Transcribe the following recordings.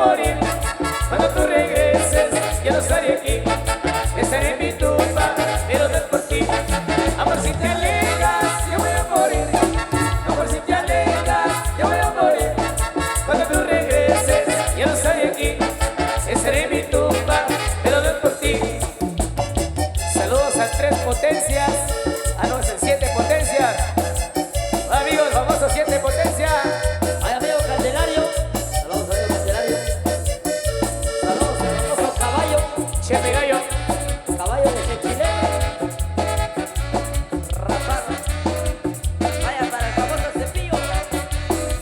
morir. Cuando tú regreses, ya no estaré aquí. Estaré en mi tumba, pero no es por ti. Amor, si te alejas, yo voy a morir. Amor, si te alejas, yo voy a morir. Cuando tú regreses, ya no estaré aquí. Estaré en mi tumba, pero no es por ti. Saludos a 3 potencias. Ah, no, es el 7 potencias. Amigos, famosos 7 potencias. Ay, amigo Candelario. Saludos, amigo Candelario. Saludos al famoso caballo. Chepe Gallo. Caballo de Chechilé. Rapaz. Vaya para el famoso cepillo.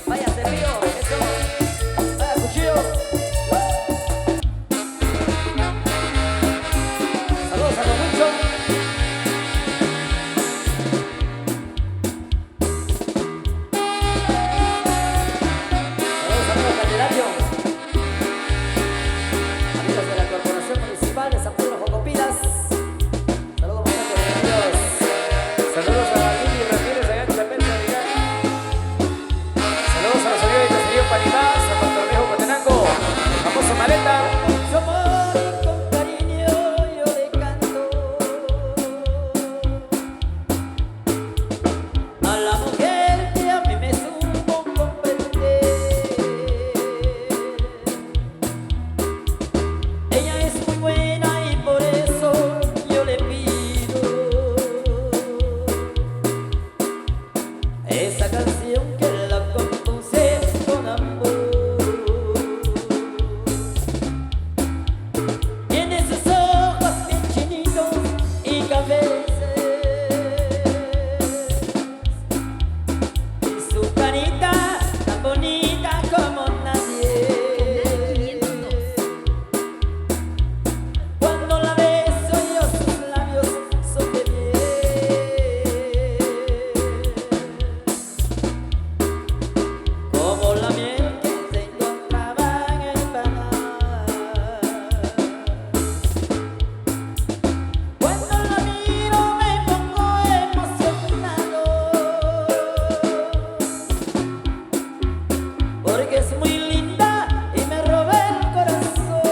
Vaya cepillo. Eso. Vaya cuchillo. Saludos a Don Wicho. Saludos, amigo Candelario. Amigos de la Corporación Municipal de San Pedro Jocopilas. Saludos, muchachos. Saludos a Lili Ramírez allá en Chapeta, Aguilar. Saludos a los amigos de Caserío Panimá, San Bartolomé, Jocotenango, el famoso Maleta. Su amor y con cariño yo le canto a la mujer que a mí me supo comprender. Ella es muy buena y por eso yo le pido esa canción que la compuse con amor. Tiene sus ojos bien chinitos y cabezas y su carita tan bonita como nadie. Cuando la beso yo sus labios son de miel, como la miel que se encontraba en el panal. Cuando la miro me pongo emocionado, porque es muy linda y me roba el corazón.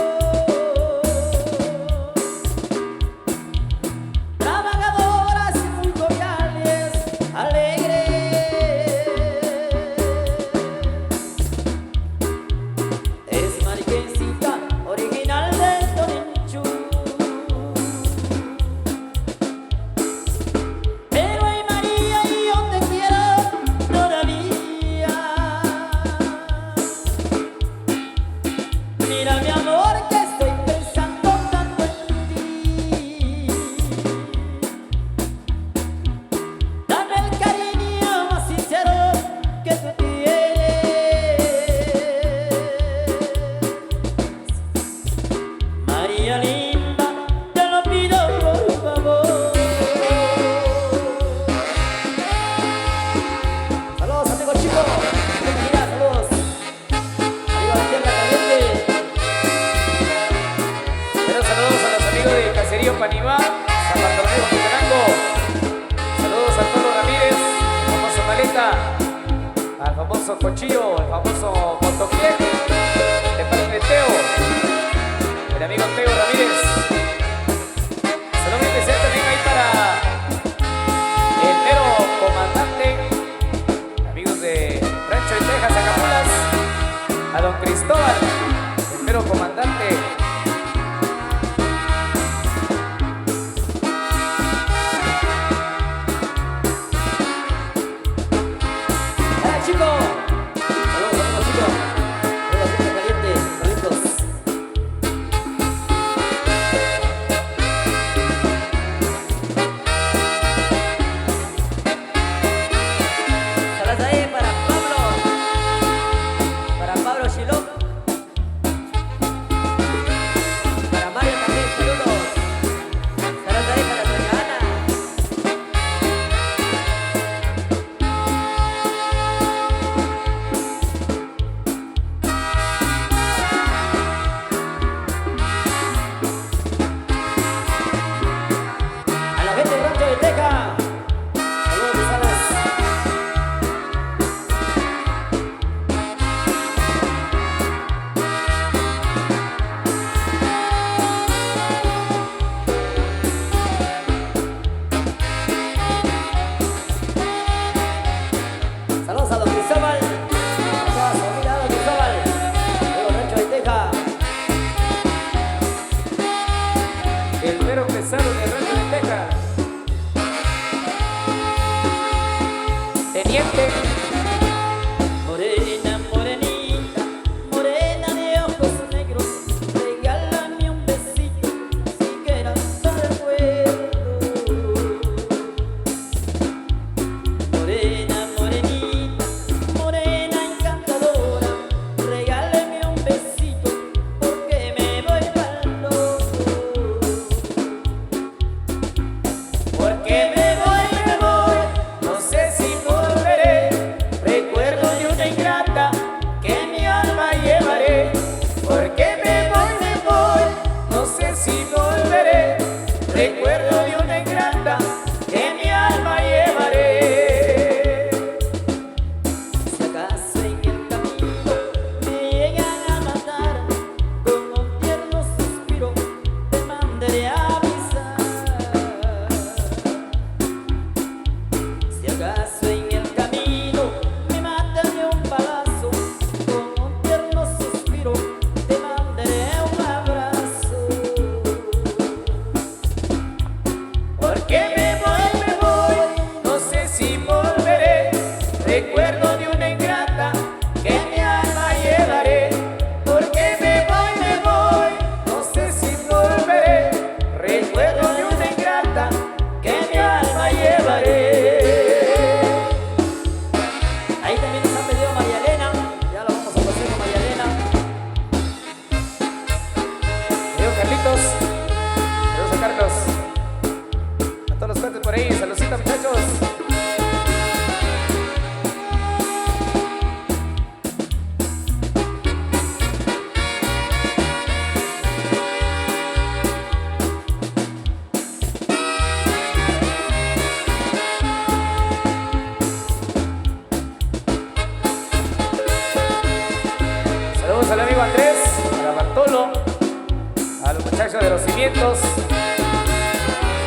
Trabajadoras y muy cordiales, alegres. Es mariquencita original del Toninchu. Pero ay María, yo te quiero todavía. Mira mi amor que estoy pensando tanto en ti. Dame el cariño más sincero que tú tienes. María linda, te lo pido por favor. Saludos, amigos chicos. Mira, saludos. Arriba la tierra caliente. Pero saludos a los amigos de Caserío Panimá, San Bartolomé, Jocotenango. Saludos a Arturo Ramírez, el famoso Maleta, al famoso Cochillo, el famoso Motoquiel, de parte de Teo, el amigo Teo Ramírez. Saludos muy especial también ahí para el mero comandante, amigos de Rancho de Texas, Acapulas, a don Cristóbal, el mero comandante. ¡Hola, chicos! Saludos, amigos chicos. Saludos, tierra caliente. Saludos. Saludos ahí para Pablo Chilop. recuerdo de una ingrata que mi alma llevaré. Si acaso en el camino me llegan a matar, con un tierno suspiro te mandaré a avisar. Si acaso en el camino me matan de un balazo, con un tierno suspiro te mandaré un abrazo. Porque me voy, no sé si volveré. Recuerdo de una ingrata que mi alma llevaré. Porque me voy, no sé si volveré. Recuerdo de una ingrata que mi alma llevaré. Ahí también nos han pedido María Elena, ya lo vamos a pasar con María Elena. Adiós, Carlitos. Adiós a Carlos. A todos los cuates por ahí. Saludcita, muchachos. Saludos al amigo Andrés, a Bartolo, a los muchachos de los cimientos.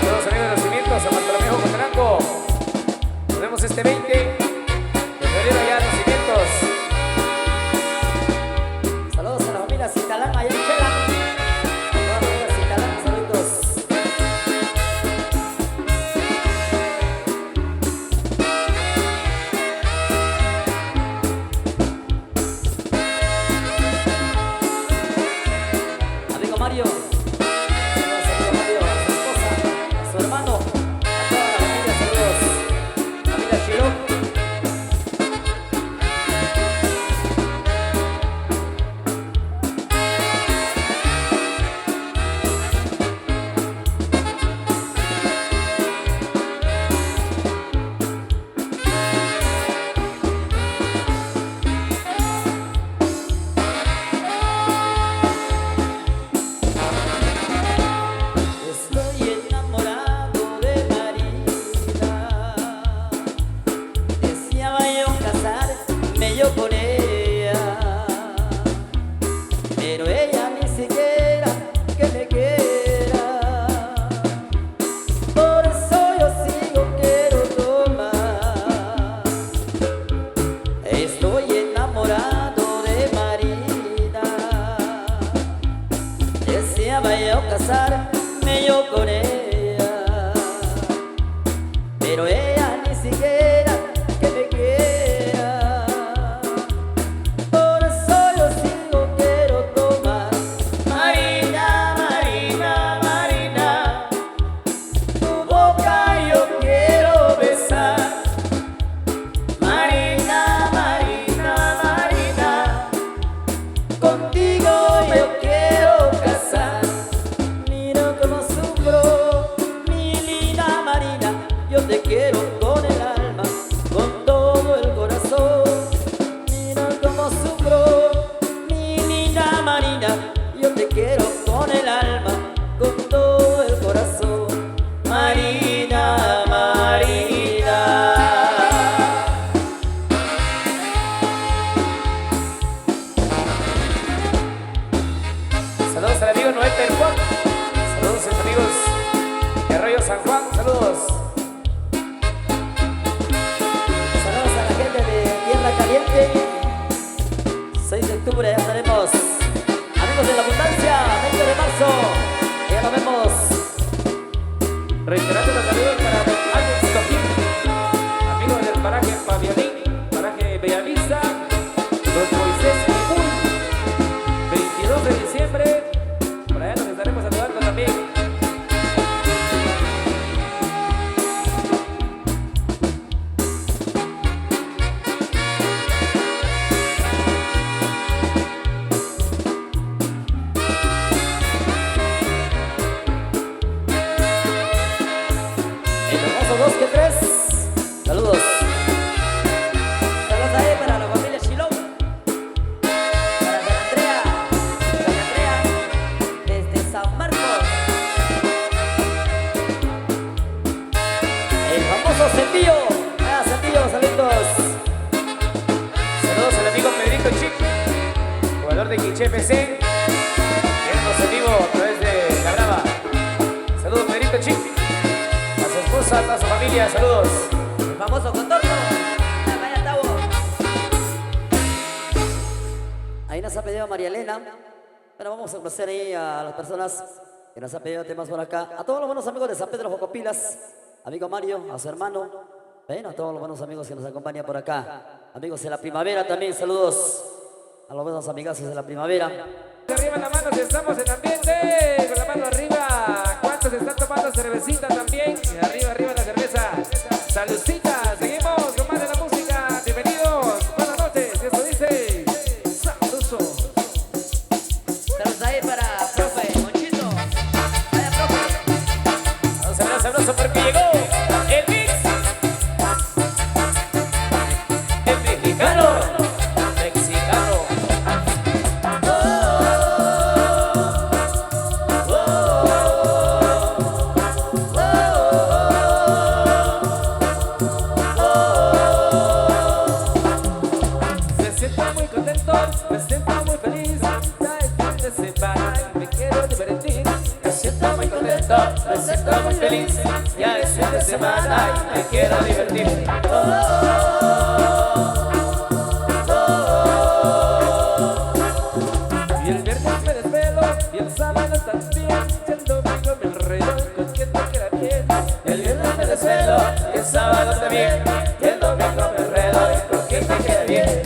Saludos amigos de los cimientos, a Bartolomé Jocotenango. Nos vemos este 20 de febrero allá en los cimientos. Saludos a la familia Citalán, allá en Chela. A toda la familia Citalán, saludos. Amigo Mario, saludos amigo Mario, a su esposa, a su hermano, a toda la familia, saludos. Familia Chirón. Estoy enamorado de Marina. Deseaba yo casarme yo con ella, pero ella ni siquiera que me quiera. Por eso yo sigo quiero tomar. Estoy enamorado de Marina. Deseaba yo casarme yo con ella, pero ella ni siquiera que me quiera. Por eso yo sigo quiero tomar. Marina, Marina, Marina, Tu boca yo quiero besar. Marina, Marina, Marina. Contigo yo quiero casar. Mira cómo sufro, mi linda Marina. Yo te quiero con el alma, con todo el corazón. Mira cómo sufro, mi linda Marina. Yo te quiero con el alma, con todo el corazón. Marina, Marina. Saludos al amigo Noé Perjuan. Saludos a los amigos de Arroyo San Juan. Saludos. Saludos a la gente de Tierra Caliente. 6 de octubre ya estaremos. Amigos de la Abundancia, 20 de marzo. Ya nos vemos. Reiterando los saludos para don Alex Toquín, amigos del paraje Fabianín, paraje Bellavista, don Moisés Ipul, 22 de diciembre, por allá nos estaremos saludando también. servidor de Quiche PC. Viéndonos en vivo a través de La Brava. Saludos, Pedrito Chic. A su esposa, a toda su familia, saludos. El famoso contorno. Vaya Tavo. Ahí nos ha pedido María Elena. Bueno, vamos a conocer ahí a las personas que nos han pedido temas por acá. A todos los buenos amigos de San Pedro Jocopilas. Amigo Mario, a su hermano. Bueno, a todos los buenos amigos que nos acompañan por acá. Amigos de la primavera también, saludos. A los buenos amigazos de la primavera. Arriba la mano si estamos en ambiente. Con la mano arriba. ¿Cuántos están tomando cervecita también? Y arriba, arriba la cerveza. Saludcita. Seguimos con más de la música. Bienvenidos. Buenas noches. Y esto dice sabroso. Saludos ahí para profe Monchito. Vaya, profe. Vamos a ver sabroso porque llegó el mix. El mexicano. Mexicano. Me siento muy contento, me siento muy feliz. Ya es fin de semana y me quiero divertir. Me siento muy contento, me siento muy feliz. Ya es fin de semana y me quiero divertir. Y el viernes me desvelo y el sábado también. Y el domingo me enredo con quien te queda bien. El viernes me desvelo y el sábado también. Y el domingo me enredo con quien te queda bien.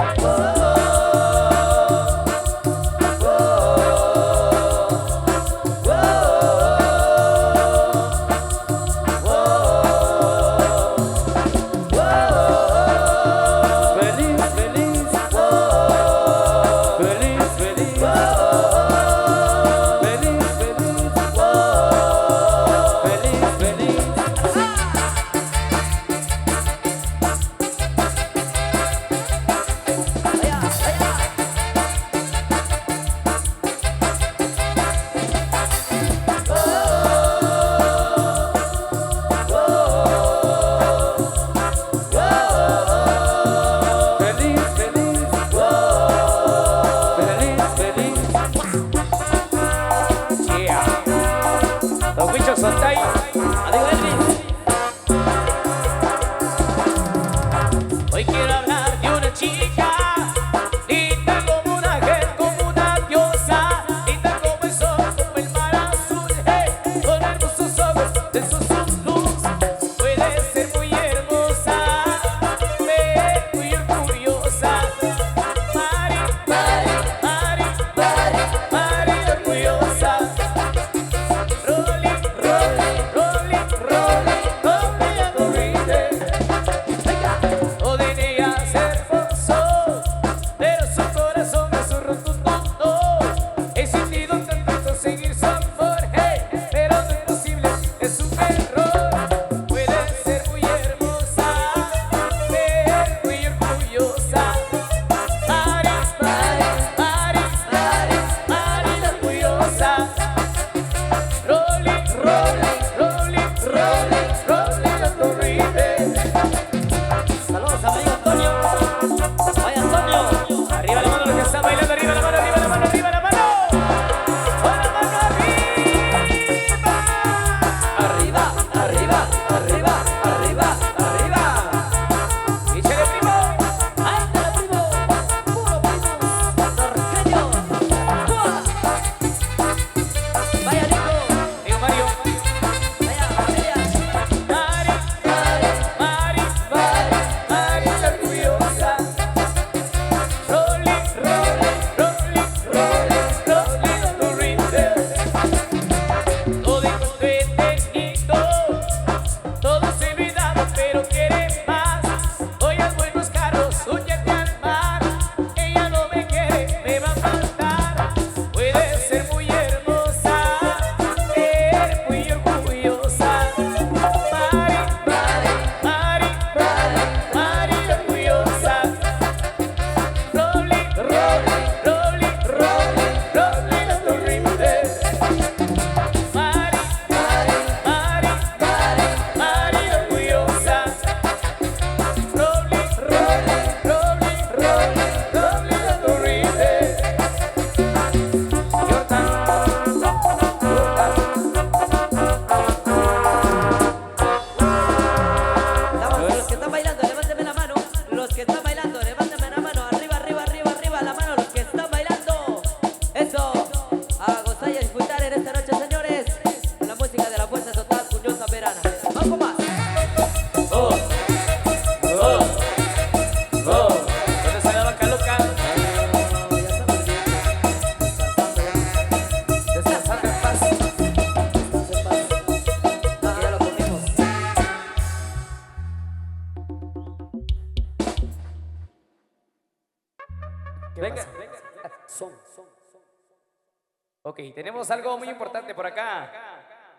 Ok, tenemos algo muy importante por acá.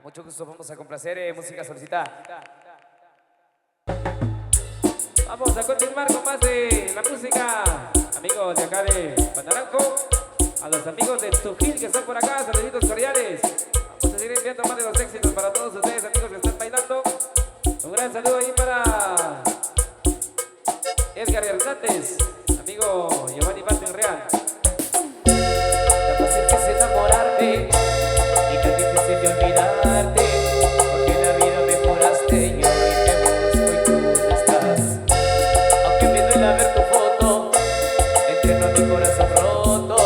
Mucho gusto, vamos a complacer música solicitada. Vamos a continuar con más de la música. Amigos de acá de Panaranco, a los amigos de Tujil que están por acá, saluditos cordiales. Vamos a seguir enviando más de los éxitos para todos ustedes, amigos que están bailando. Un gran saludo ahí para Edgar Hernández, amigo Giovanni Martín Real. Tan fácil que es enamorarte y tan difícil de olvidarte, porque en la vida mejoraste, yo hoy te busco y tú no estás. Aunque me duela ver tu foto, entreno mi corazón roto,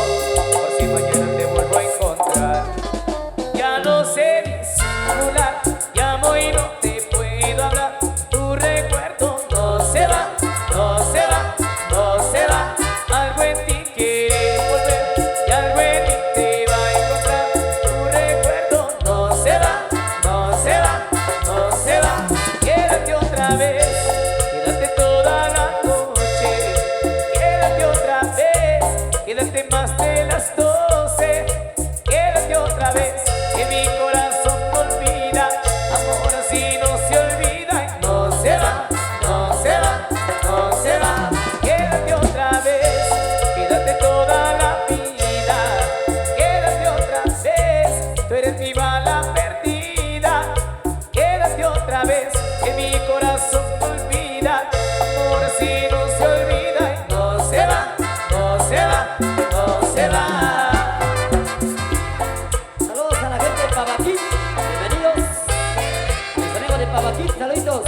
por si mañana te vuelvo a encontrar. Ya no sé disimular, llamo y no te puedo hablar. Tu recuerdo no se va, no se va, no se va. Algo en ti quiere volver y algo en mí te va a encontrar. Tu recuerdo no se va, no se va, no se va. Quédate otra vez, quédate toda la noche. Quédate otra vez, quédate más de las 12. Quédate otra vez, que mi corazón no olvida. Amor así no se olvida y no se va, no se va, no se va. Quédate otra vez, quédate toda la vida. Quédate otra vez, tú eres mi bala perdida. Quédate otra vez, que mi corazón no olvida. Amor así no se olvida y no se va, no se va, no se va. Saludos a la gente de Pavaquín, bienvenidos. Mis amigos de Pavaquín, saluditos.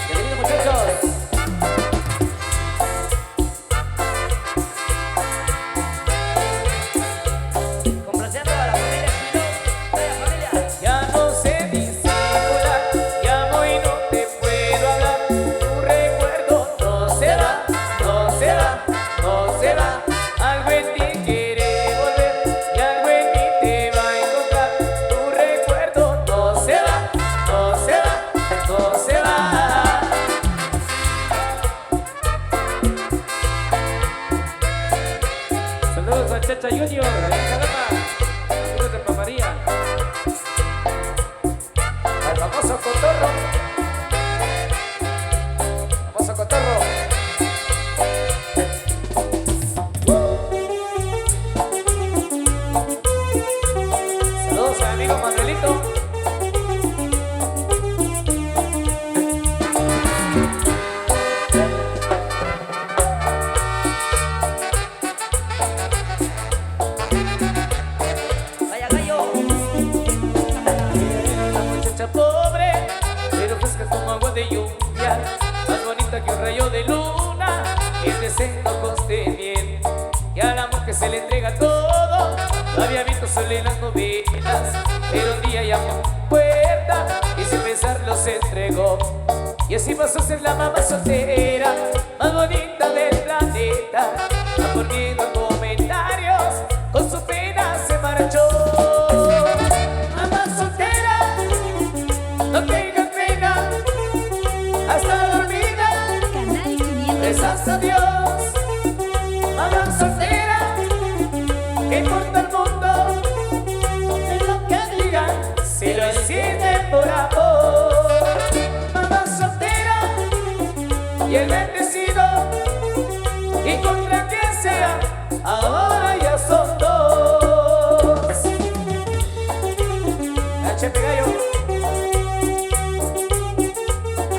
Bienvenidos muchachos. Complaciendo a la familia Chino, a la familia. Ya no sé disimular, llamo y no te puedo hablar. Tu recuerdo no se va, no se va, no se va. Algo en ti quiere volver y algo en mí te va a encontrar. Tu recuerdo no se va, no se va, no se va. Saludos a Chacha Junior, allá en Calama, amigos de Pamaría. Al famoso cotorro. Famoso cotorro. Saludos a mi amigo Manuelito. Vaya gallo. La muchacha pobre, pero fresca como agua de lluvia, más bonita que un rayo de luna, el deseo coste bien, y al amor que se le entrega todo, no había visto solo en las novelas, pero un día llamó a mi puerta y sin pensarlo se entregó, y así pasó a ser la mamá soltera, más bonita del planeta, poniendo comentarios, con su pena se marchó. Mamá soltera, no tengas pena, hasta dormida, Canal 500. rezas a Dios. Mamá soltera, que importa el mundo, de lo que digan, si lo hiciste por amor. Mamá soltera, y el bendecido, y contra quien sea, ahora ya son dos. Chepe gallo.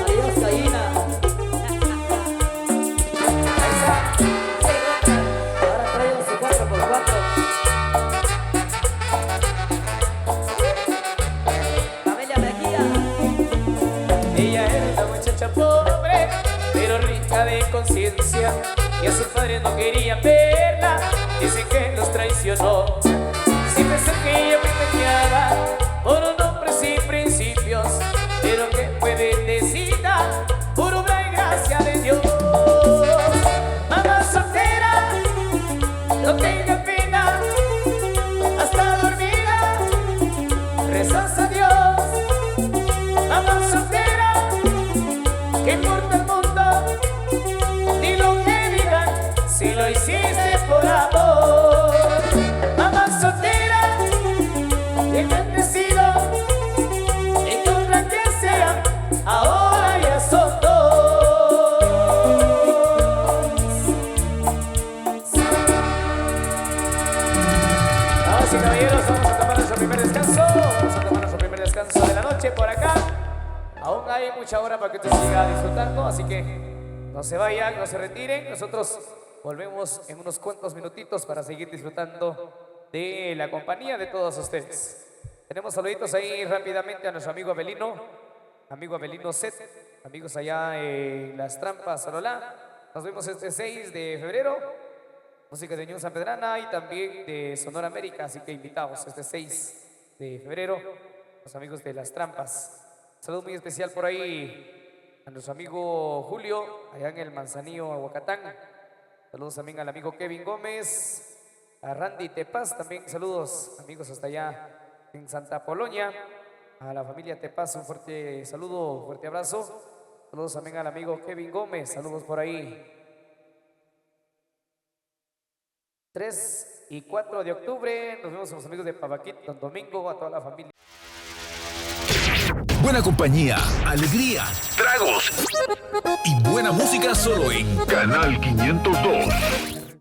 Adiós, gallina. Ahí está. Ahora traigo su 4x4. Familia Mejía. Ella era una muchacha pobre, pero rica de conciencia, y a sus padres no querían verla, dicen que los traicionó. Sin pensar que ella fue engañada por un hombre sin principios, pero que fue bendecida por obra y gracia de Dios. Mamá soltera, no tenga pena, hasta dormida, rezas a Dios. Mamá soltera, que importa el mundo, ni lo que digan, si lo hiciste por amor. Damas y caballeros, vamos a tomar nuestro primer descanso. Vamos a tomar nuestro primer descanso de la noche por acá. Aún hay mucha hora para que usted siga disfrutando, así que no se vayan, no se retiren. Nosotros volvemos en unos cuantos minutitos para seguir disfrutando de la compañía de todos ustedes. Tenemos saluditos ahí rápidamente a nuestro amigo Abelino Set, amigos allá en Las Trampas, Salolá. Nos vemos este 6 de febrero, música de Unión San Pedrana y también de Sonora América, así que invitados este 6 de febrero, los amigos de Las Trampas. Saludo muy especial por ahí a nuestro amigo Julio, allá en el Manzanillo, Aguacatán. Saludos también al amigo Kevin Gómez, a Randy Tepaz, también saludos amigos hasta allá en Santa Polonia. A la familia Tepaz, un fuerte saludo, fuerte abrazo. Saludos también al amigo Kevin Gómez, saludos por ahí. 3 y 4 de octubre, nos vemos con los amigos de Pavaquit, Don Domingo, a toda la familia. Buena compañía, alegría, tragos y buena música solo en Canal 502.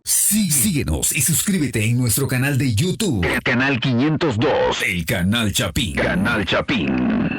Sí, síguenos y suscríbete en nuestro canal de YouTube. Canal 502. El Canal Chapín. Canal Chapín.